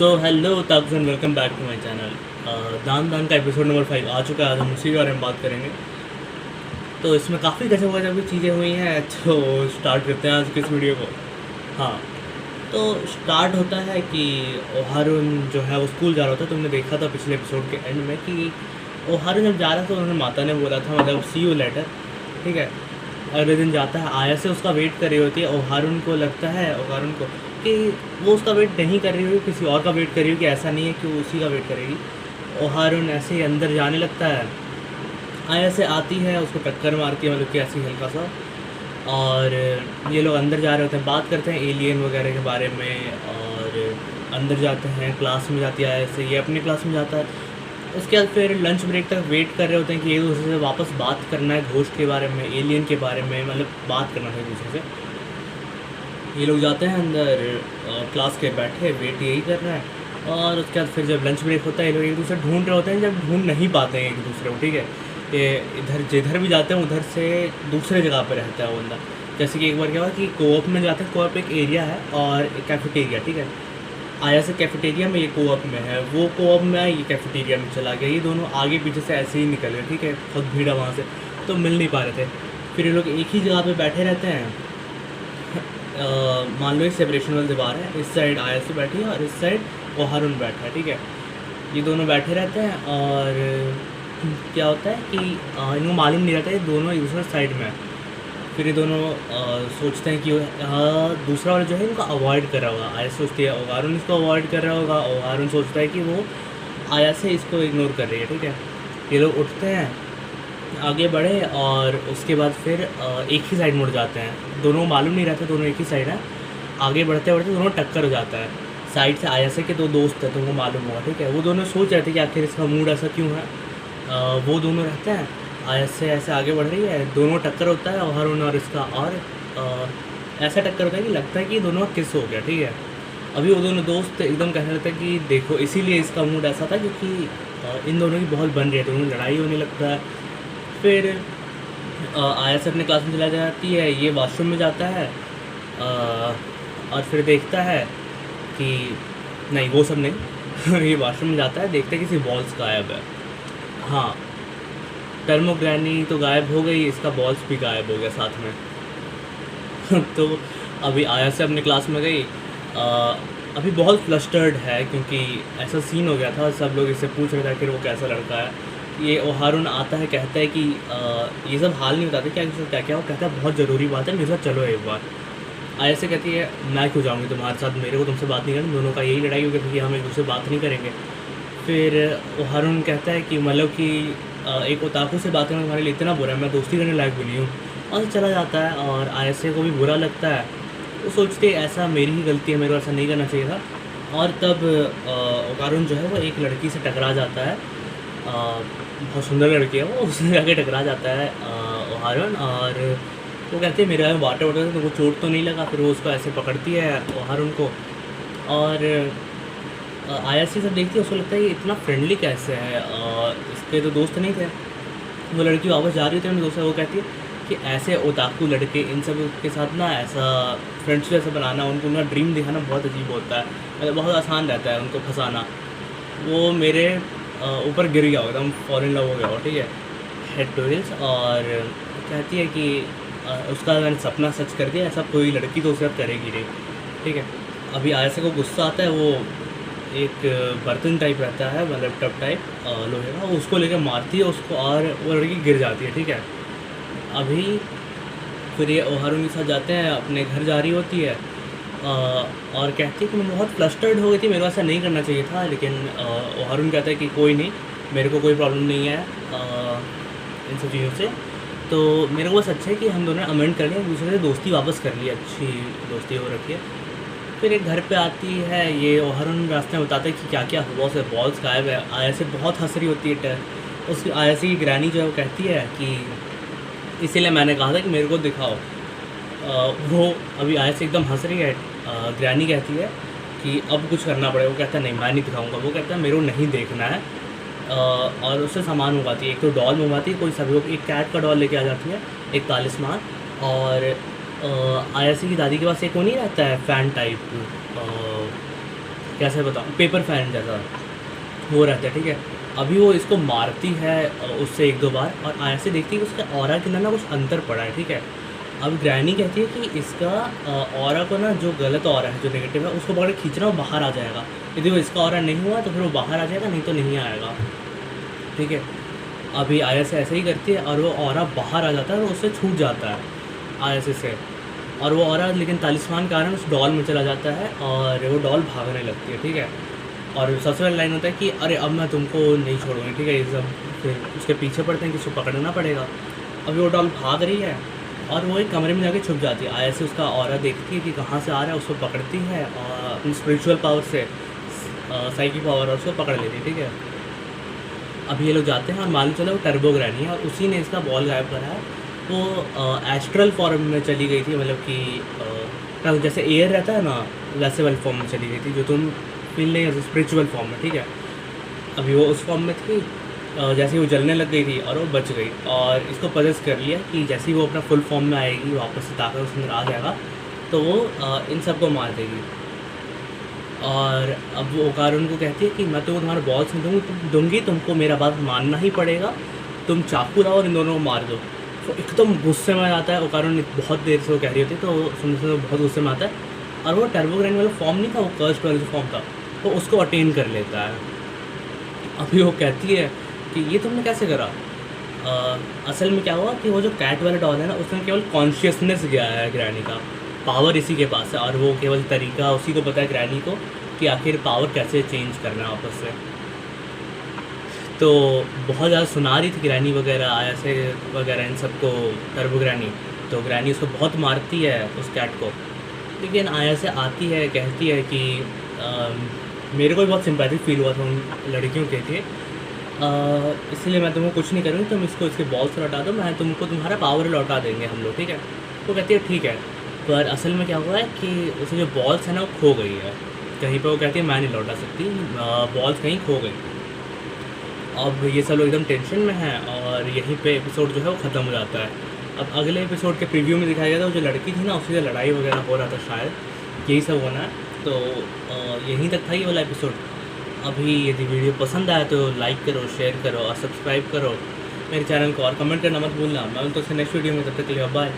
So hello tubs and welcome back to my channel. दान दान का एपिसोड नंबर 5 आ चुका है। आज हम उसी के बारे में बात करेंगे। तो इसमें काफ़ी गजब गजब की चीज़ें हुई हैं। तो स्टार्ट करते हैं आज की इस वीडियो को। हाँ, तो स्टार्ट होता है कि ओहारुन जो है वो स्कूल जा रहा होता है। तुमने देखा था पिछले एपिसोड के एंड में कि ओहारुन जब जा रहा था तो उन्होंने माता ने बोला था मतलब सी यू लेटर, ठीक है। अगले दिन जाता है, आया से उसका वेट कर रही होती है। ओहारुन को लगता है ओहारुन को कि वो उसका वेट नहीं कर रही होगी, किसी और का वेट कर रही होगी। ऐसा नहीं है कि वो उसी का वेट करेगी। ओहारुन ऐसे ही अंदर जाने लगता है। आया से आती है, उसको टक्कर मारती है, मतलब कि ऐसे ही हल्का सा। और ये लोग अंदर जा रहे होते हैं, बात करते हैं एलियन वगैरह के बारे में। और अंदर जाते हैं, क्लास में जाती है आया से, ये अपने क्लास में जाता है। उसके बाद फिर लंच ब्रेक तक वेट कर रहे होते हैं कि एक दूसरे से वापस बात करना है, घोस्ट के बारे में, एलियन के बारे में, मतलब बात करना है एक दूसरे से। ये लोग जाते हैं अंदर, क्लास के बैठे वेट यही कर रहा है। और उसके बाद फिर जब लंच ब्रेक होता है, ये लोग एक दूसरे ढूंढ रहे होते हैं, जब ढूंढ नहीं पाते हैं एक दूसरे को, ठीक है। ये इधर जिधर भी जाते हैं उधर से दूसरे जगह पर रहता है वो बंदा। जैसे कि एक बार क्या हुआ कि कोऑप में जाते हैं, कोऑप एक एरिया है और एक कैफेटेरिया, ठीक है। आया से कैफेटेरिया में, ये कोऑप में है, वो कोऑप में आया, ये कैफेटेरिया में चला गया। ये दोनों आगे पीछे से ऐसे ही निकल गए, ठीक है। बहुत भीड़ है वहाँ से, तो मिल नहीं पा रहे थे। फिर ये लोग एक ही जगह पे बैठे रहते हैं। मान लो एक सेपरेशन वाली दीवार है, इस साइड आया से बैठी है और इस साइड ओहारुन बैठा है, ठीक है। ये दोनों बैठे रहते हैं और क्या होता है कि इनको मालूम नहीं रहता ये दोनों एक दूसरे साइड में है। फिर ये दोनों सोचते हैं कि दूसरा वाला जो है इनको अवॉइड कर रहा होगा। आया सोचती है ओहारुन इसको अवॉइड कर रहा होगा, ओहारुन सोचता है कि वो आया से इसको इग्नोर कर रही है, ठीक है। ये लोग उठते हैं, आगे बढ़े और उसके बाद फिर एक ही साइड मुड़ जाते हैं। दोनों मालूम नहीं रहता दोनों एक ही साइड है। आगे बढ़ते बढ़ते दोनों टक्कर हो जाता है। साइड से आया से के दो दोस्त हैं, तो वो मालूम होगा, ठीक है। वो दोनों सोच रहे थे कि आखिर इसका मूड ऐसा क्यों है। वो दोनों रहते हैं, आया से ऐसे आगे बढ़ रही है, दोनों टक्कर होता है ओहारुन और इसका। और ऐसा टक्कर होता है कि लगता है कि दोनों का किस हो गया, ठीक है। अभी वो दोनों दोस्त एकदम कहने लगते हैं कि देखो इसीलिए इसका मूड ऐसा था क्योंकि इन दोनों की बहुत बन रही है, दोनों लड़ाई होने लगता है। फिर आया से अपने क्लास में चला जाती है, ये वॉशरूम में जाता है। और फिर देखता है कि नहीं वो सब नहीं ये वॉशरूम में जाता है, देखता है किसी बॉल्स गायब है। हाँ, टर्मोग्रानी तो गायब हो गई, इसका बॉल्स भी गायब हो गया साथ में तो अभी आया से अपने क्लास में गई। अभी बहुत फ्लस्टर्ड है क्योंकि ऐसा सीन हो गया था, सब लोग इससे पूछ रहे थे कि वो कैसा लड़का है। ये ओहारुन आता है, कहता है कि ये सब हाल नहीं बताते क्या क्या क्या। वो कहता है बहुत ज़रूरी बात है, मेरे साथ चलो एक बार। आया से कहती है मैं क्यों जाऊँगी तुम्हारे साथ, मेरे को तुमसे बात नहीं करनी, दोनों का यही लड़ाई होगी क्योंकि हम एक दूसरे बात नहीं करेंगे। फिर ओहारुन कहता है कि मतलब कि एक ओताकू से बात करना तुम्हारे लिए इतना बुरा है, मैं दोस्ती करने लायक भी नहीं हूँ। और चला जाता है और आया से को भी बुरा लगता है। वो सोचते ऐसा मेरी ही गलती है, मेरे को ऐसा नहीं करना चाहिए था। और तब ओहारुन जो है वो एक लड़की से टकरा जाता है। बहुत सुंदर लड़की है वो, उससे जाके टकरा जाता है ओहारुन। और वो कहती है मेरे वाटर वाटर तो वो चोट तो नहीं लगा। फिर वो उसको ऐसे पकड़ती है ओहारुन को। और आया से सब देखती है, उसको लगता है ये इतना फ्रेंडली कैसे है, इसके तो दोस्त नहीं थे। वो लड़की वापस जा रही थी अपने दोस्त से, वो कहती है कि ऐसे ओताकू लड़के इन सब के साथ ना ऐसा फ्रेंड्स ऐसा बनाना, उनको उनका ड्रीम दिखाना बहुत अजीब होता है, मतलब बहुत आसान रहता है उनको फंसाना। वो मेरे ऊपर गिर गया होगा, एकदम फॉल इन लव हो गया हो, ठीक है, हेड टू हील्स। और कहती है कि उसका मैंने सपना सच कर दिया, ऐसा कोई लड़की तो उसके साथ करेगी नहीं, ठीक है। अभी आया से को गुस्सा आता है, वो एक बर्तन टाइप रहता है, मतलब टब टाइप लोहे का, उसको लेकर मारती है उसको और वो लड़की गिर जाती है, ठीक है। अभी फिर ये ओहारुन के साथ जाते हैं, अपने घर जा रही होती है। और कहती है कि मैं बहुत फ्लस्टर्ड हो गई थी, मेरे को ऐसा नहीं करना चाहिए था। लेकिन ओहारुन कहता है कि कोई नहीं, मेरे को कोई प्रॉब्लम नहीं है इन सब चीज़ों से। तो मेरे को बस अच्छा है कि हम दोनों ने अमेंड कर लिया, एक दूसरे से दोस्ती वापस कर ली, अच्छी दोस्ती हो रखी है। फिर एक घर पे आती है, ये ओहारुन रास्ते में बताता है कि क्या क्या हुआ, उसे बॉल्स गायब है। आया से बहुत हंस रही होती है। उसकी आया से की ग्रैनी जो है वो कहती है कि इसीलिए मैंने कहा था कि मेरे को दिखाओ। वो अभी आया से एकदम हंस रही है। ग्रैनी कहती है कि अब कुछ करना पड़ेगा। वो कहता है नहीं मैं नहीं दिखाऊंगा। वो कहता है मेरे को नहीं देखना है। और उससे सामान मंगवाती है, एक तो डॉल मंगवाती है, कोई सभी एक कैट का डॉल लेके आ जाती है, एक तालिस्मान। और आयासी की दादी के पास एक वो नहीं रहता है फ़ैन टाइप, कैसे बताऊँ, पेपर फैन जैसा वो रहता है, ठीक है। अभी वो इसको मारती है उससे 1-2 बार, और आयसे देखती है कि उसके ऑरा के अंदर ना कुछ अंतर पड़ा है, ठीक है। अब ग्रैनी कहती है कि इसका ऑरा को ना, जो गलत ऑरा है, जो नेगेटिव है, उसको पकड़ के खींचना, वो बाहर आ जाएगा। यदि वो इसका ऑरा नहीं हुआ तो फिर वो बाहर आ जाएगा, नहीं तो नहीं आएगा, ठीक है। अभी आयस ऐसे ही करती है और वो ऑरा बाहर आ जाता है और उससे छूट जाता है आयस से, और वो औरत लेकिन तालिस्मान के कारण उस डॉल में चला जाता है और वो डॉल भागने लगती है, ठीक है। और सबसे पहले लाइन होता है कि अरे अब मैं तुमको नहीं छोड़ूंगी, ठीक है। ये सब फिर उसके पीछे पड़ते हैं कि उसको पकड़ना पड़ेगा। अभी वो डॉल भाग रही है और वो एक कमरे में जाके छुप जाती है। आया से उसका औरा देखती है कि कहाँ से आ रहा है, उसको पकड़ती है और अपनी स्पिरिचुअल पावर से, साइकी पावर, और उसको पकड़ लेती है, ठीक है। अब ये लोग जाते हैं और मालूम चला वो टर्बो ग्रैनी है और उसी ने इसका बॉल गायब करा है। वो एस्ट्रल फॉर्म में चली गई थी, मतलब कि जैसे एयर रहता है ना, वैसे वाली फॉर्म में चली गई थी जो तुम फील नहीं करते, स्पिरिचुअल फॉर्म में, ठीक है। अभी वो उस फॉर्म में थी, जैसे ही वो जलने लग गई थी और वो बच गई, और इसको पजेस कर लिया कि जैसे ही वो अपना फुल फॉर्म में आएगी, वापस से ताकत उसके अंदर आ जाएगा, तो वो इन सबको मार देगी। और अब वो ओकार उनको कहती है कि मैं तो तुम्हारे बॉल्स नहीं दूँगी, तुमको मेरा बात मानना ही पड़ेगा, तुम चाकू लाओ और इन दोनों को मार दो। तो एकदम गुस्से में आता है ओकारुन, बहुत देर से वो कह रही होती है, तो सुनने से बहुत गुस्से में आता है, और वो टर्बोग्राइन वाला फॉर्म नहीं था, वो कर्स्ट वाला जो फॉर्म था, तो उसको अटेन कर लेता है। अभी वो कहती है कि ये तुमने कैसे करा। असल में क्या हुआ कि वो जो कैट वाला डॉल है ना, उसमें केवल कॉन्शियसनेस गया है ग्रैनी का, पावर इसी के पास है, और वो केवल तरीका उसी को पता है ग्रैनी को कि आखिर पावर कैसे चेंज करना है वापस से। तो बहुत ज़्यादा सुना रही थी ग्रैनी वगैरह, ऐसे वगैरह इन सबको टर्बो ग्रैनी। तो ग्रैनी उसको बहुत मारती है उस कैट को, लेकिन आया से आती है, कहती है कि मेरे को भी बहुत सिंपैथिक फील हुआ था उन लड़कियों के लिए, इसलिए मैं तुमको कुछ नहीं करूँगी, तुम इसको इसके बॉल्स लौटा दो, मैं तुमको तुम्हारा पावर लौटा देंगे हम लोग, ठीक है। तो कहती है ठीक है, पर असल में क्या हुआ है कि उसकी जो बॉल्स है ना, वो खो गई है कहीं पर। वो कहती है मैं नहीं लौटा सकती, बॉल्स कहीं खो गई। अब ये सब लोग एकदम टेंशन में हैं और यहीं पे एपिसोड जो है वो ख़त्म हो जाता है। अब अगले एपिसोड के प्रीव्यू में दिखाया गया था, वो जो लड़की थी ना, उससे जो लड़ाई वगैरह हो रहा था, शायद यही सब होना है। तो यहीं तक था ये वाला एपिसोड। अभी यदि वीडियो पसंद आया तो लाइक करो, शेयर करो और सब्सक्राइब करो मेरे चैनल को, और कमेंट करना मत भूलना। मैं तो नेक्स्ट वीडियो में, तब तक के लिए बाय।